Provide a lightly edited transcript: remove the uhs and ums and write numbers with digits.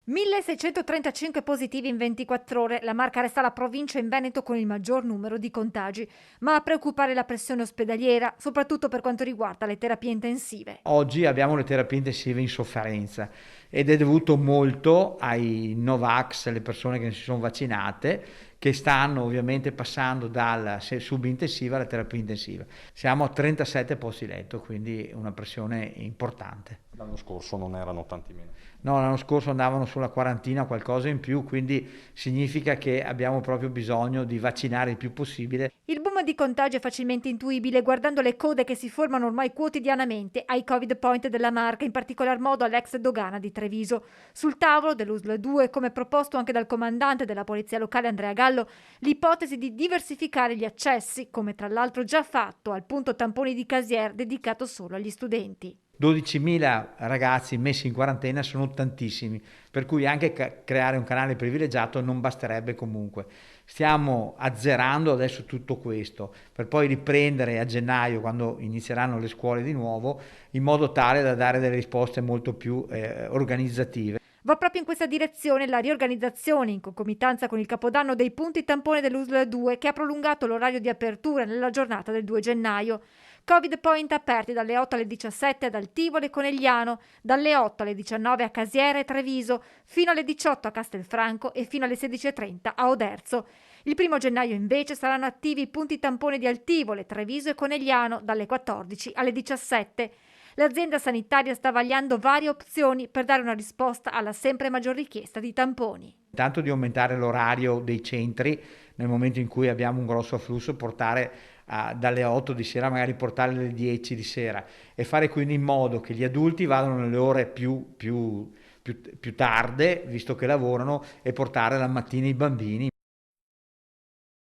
1635 positivi in 24 ore, la Marca resta la provincia in Veneto con il maggior numero di contagi, ma a preoccupare la pressione ospedaliera, soprattutto per quanto riguarda le terapie intensive. Oggi abbiamo le terapie intensive in sofferenza ed è dovuto molto ai Novax, le persone che non si sono vaccinate, che stanno ovviamente passando dalla subintensiva alla terapia intensiva. Siamo a 37 posti letto, quindi una pressione importante. L'anno scorso non erano tanti meno. No, l'anno scorso andavano sulla quarantina, qualcosa in più, quindi significa che abbiamo proprio bisogno di vaccinare il più possibile. Il boom di contagi è facilmente intuibile guardando le code che si formano ormai quotidianamente ai Covid Point della Marca, in particolar modo all'ex dogana di Treviso. Sul tavolo dell'USL 2, come proposto anche dal comandante della polizia locale Andrea Gallo, l'ipotesi di diversificare gli accessi, come tra l'altro già fatto al punto tamponi di Casier dedicato solo agli studenti. 12.000 ragazzi messi in quarantena sono tantissimi, per cui anche creare un canale privilegiato non basterebbe comunque. Stiamo azzerando adesso tutto questo, per poi riprendere a gennaio, quando inizieranno le scuole di nuovo, in modo tale da dare delle risposte molto più organizzative. Va proprio in questa direzione la riorganizzazione, in concomitanza con il capodanno, dei punti tampone dell'USL 2, che ha prolungato l'orario di apertura nella giornata del 2 gennaio. Covid Point aperti dalle 8 alle 17 ad Altivole e Conegliano, dalle 8 alle 19 a Casiere e Treviso, fino alle 18 a Castelfranco e fino alle 16:30 a Oderzo. Il 1 gennaio invece saranno attivi i punti tampone di Altivole, Treviso e Conegliano dalle 14 alle 17. L'azienda sanitaria sta vagliando varie opzioni per dare una risposta alla sempre maggior richiesta di tamponi. Intanto di aumentare l'orario dei centri nel momento in cui abbiamo un grosso afflusso, portare dalle 8 di sera, magari portarle alle 10 di sera e fare quindi in modo che gli adulti vadano nelle ore più tarde, visto che lavorano, e portare la mattina i bambini.